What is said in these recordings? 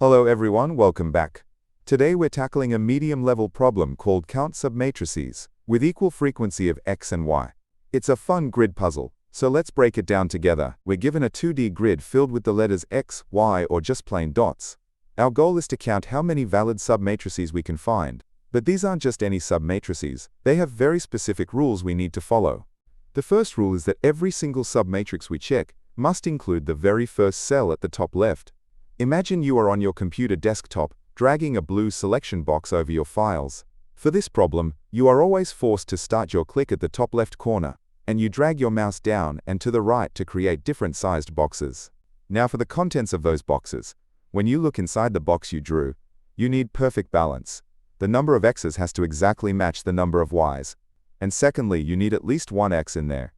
Hello everyone, welcome back. Today we're tackling a medium-level problem called count submatrices with equal frequency of x and y. It's a fun grid puzzle, so let's break it down together. We're given a 2D grid filled with the letters x, y, or just plain dots. Our goal is to count how many valid submatrices we can find. But these aren't just any submatrices, they have very specific rules we need to follow. The first rule is that every single submatrix we check must include the very first cell at the top left. Imagine you are on your computer desktop, dragging a blue selection box over your files. For this problem, you are always forced to start your click at the top left corner, and you drag your mouse down and to the right to create different sized boxes. Now for the contents of those boxes. When you look inside the box you drew, you need perfect balance. The number of x's has to exactly match the number of y's. And secondly, you need at least one x in there.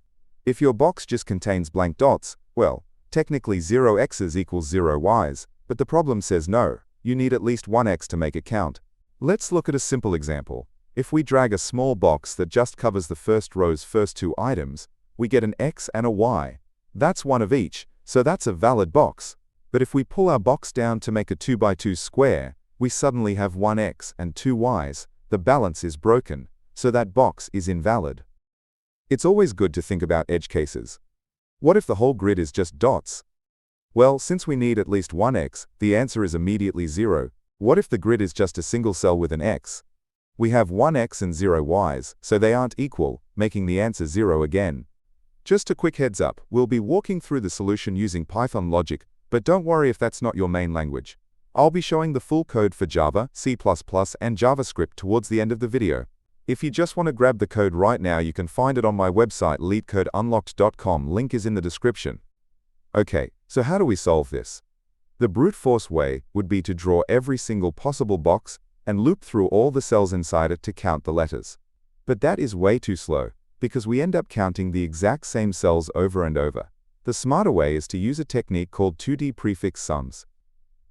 If your box just contains blank dots, well, technically 0 x's equals 0 y's, but the problem says no, you need at least one x to make it count. Let's look at a simple example. If we drag a small box that just covers the first row's first two items, we get an x and a y. That's one of each, so that's a valid box. But if we pull our box down to make a 2x2 square, we suddenly have one x and two y's. The balance is broken, so that box is invalid. It's always good to think about edge cases. What if the whole grid is just dots? Well, since we need at least one x, the answer is immediately 0. What if the grid is just a single cell with an x? We have one x and 0 y's, so they aren't equal, making the answer 0 again. Just a quick heads up, we'll be walking through the solution using Python logic, but don't worry if that's not your main language. I'll be showing the full code for Java, C++, and JavaScript towards the end of the video. If you just want to grab the code right now, you can find it on my website leetcodeunlocked.com, link is in the description. Okay, so how do we solve this? The brute force way would be to draw every single possible box and loop through all the cells inside it to count the letters. But that is way too slow, because we end up counting the exact same cells over and over. The smarter way is to use a technique called 2D prefix sums.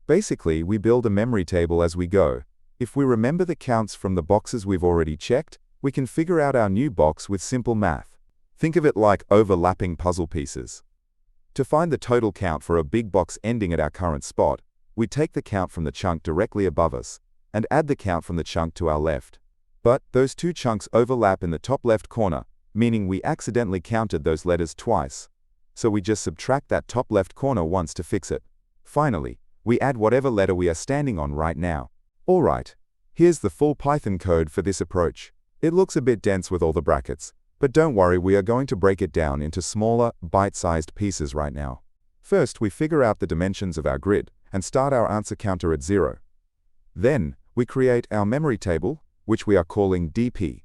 Basically, we build a memory table as we go. If we remember the counts from the boxes we've already checked, we can figure out our new box with simple math. Think of it like overlapping puzzle pieces. To find the total count for a big box ending at our current spot, we take the count from the chunk directly above us, and add the count from the chunk to our left. But those two chunks overlap in the top left corner, meaning we accidentally counted those letters twice. So we just subtract that top left corner once to fix it. Finally, we add whatever letter we are standing on right now. Alright, here's the full Python code for this approach. It looks a bit dense with all the brackets, but don't worry, we are going to break it down into smaller, bite-sized pieces right now. First, we figure out the dimensions of our grid and start our answer counter at 0. Then, we create our memory table, which we are calling DP.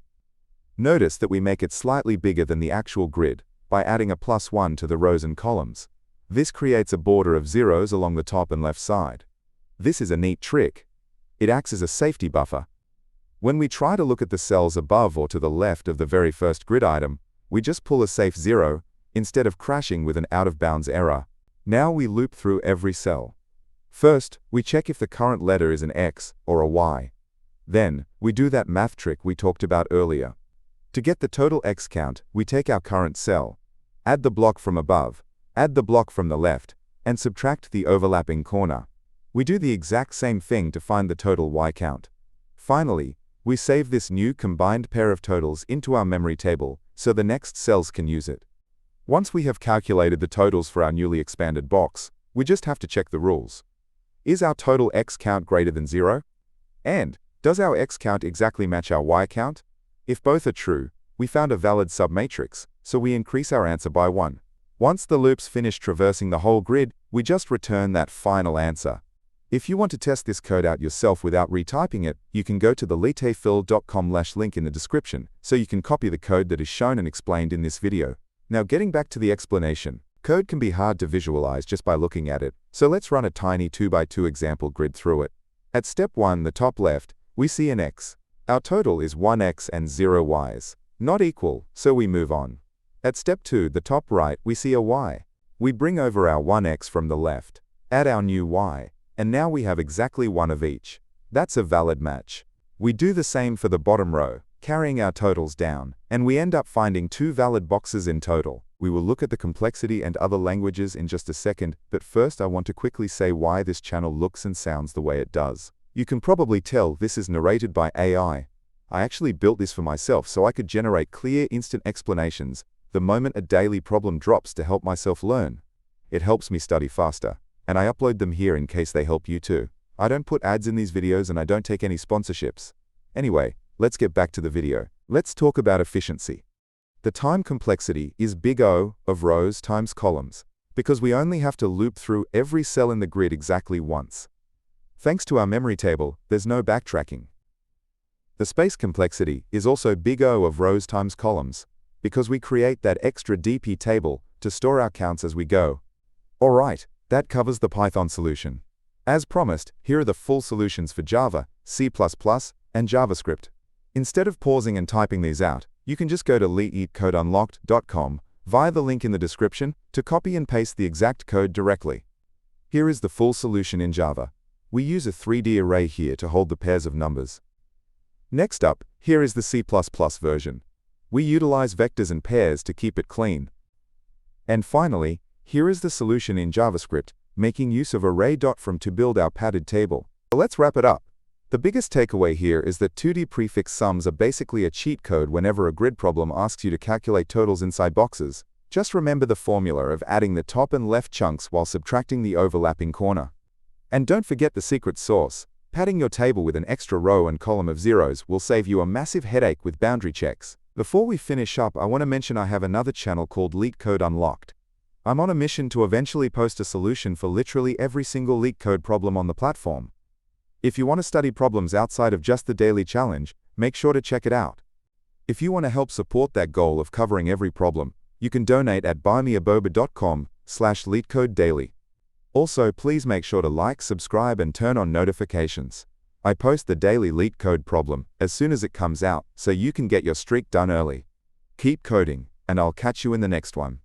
Notice that we make it slightly bigger than the actual grid by adding a +1 to the rows and columns. This creates a border of zeros along the top and left side. This is a neat trick. It acts as a safety buffer. When we try to look at the cells above or to the left of the very first grid item, we just pull a safe 0, instead of crashing with an out-of-bounds error. Now we loop through every cell. First, we check if the current letter is an X or a Y. Then, we do that math trick we talked about earlier. To get the total X count, we take our current cell, add the block from above, add the block from the left, and subtract the overlapping corner. We do the exact same thing to find the total Y count. Finally, we save this new combined pair of totals into our memory table so the next cells can use it. Once we have calculated the totals for our newly expanded box, we just have to check the rules. Is our total X count greater than 0? And does our X count exactly match our Y count? If both are true, we found a valid submatrix, so we increase our answer by 1. Once the loop's finished traversing the whole grid, we just return that final answer. If you want to test this code out yourself without retyping it, you can go to the leetcode.com link in the description, so you can copy the code that is shown and explained in this video. Now getting back to the explanation, code can be hard to visualize just by looking at it, so let's run a tiny 2x2 example grid through it. At step 1, the top left, we see an X. Our total is 1x and 0 y's. Not equal, so we move on. At step 2, the top right, we see a Y. We bring over our 1x from the left, add our new Y, and now we have exactly one of each. That's a valid match. We do the same for the bottom row, carrying our totals down, and we end up finding two valid boxes in total. We will look at the complexity and other languages in just a second, but first I want to quickly say why this channel looks and sounds the way it does. You can probably tell this is narrated by AI. I actually built this for myself so I could generate clear, instant explanations the moment a daily problem drops to help myself learn. It helps me study faster, and I upload them here in case they help you too. I don't put ads in these videos and I don't take any sponsorships. Anyway, let's get back to the video. Let's talk about efficiency. The time complexity is big O of rows times columns, because we only have to loop through every cell in the grid exactly once. Thanks to our memory table, there's no backtracking. The space complexity is also big O of rows times columns, because we create that extra DP table to store our counts as we go. Alright, that covers the Python solution. As promised, here are the full solutions for Java, C++, and JavaScript. Instead of pausing and typing these out, you can just go to leetcodeunlocked.com via the link in the description to copy and paste the exact code directly. Here is the full solution in Java. We use a 3D array here to hold the pairs of numbers. Next up, here is the C++ version. We utilize vectors and pairs to keep it clean. And finally, here is the solution in JavaScript, making use of array.from to build our padded table. Let's wrap it up. The biggest takeaway here is that 2D prefix sums are basically a cheat code whenever a grid problem asks you to calculate totals inside boxes. Just remember the formula of adding the top and left chunks while subtracting the overlapping corner. And don't forget the secret sauce. Padding your table with an extra row and column of zeros will save you a massive headache with boundary checks. Before we finish up, I want to mention I have another channel called Leetcode Unlocked. I'm on a mission to eventually post a solution for literally every single Leetcode problem on the platform. If you want to study problems outside of just the daily challenge, make sure to check it out. If you want to help support that goal of covering every problem, you can donate at buymeaboba.com/LeetCodeDaily. Also, please make sure to like, subscribe, and turn on notifications. I post the daily Leetcode problem as soon as it comes out, so you can get your streak done early. Keep coding, and I'll catch you in the next one.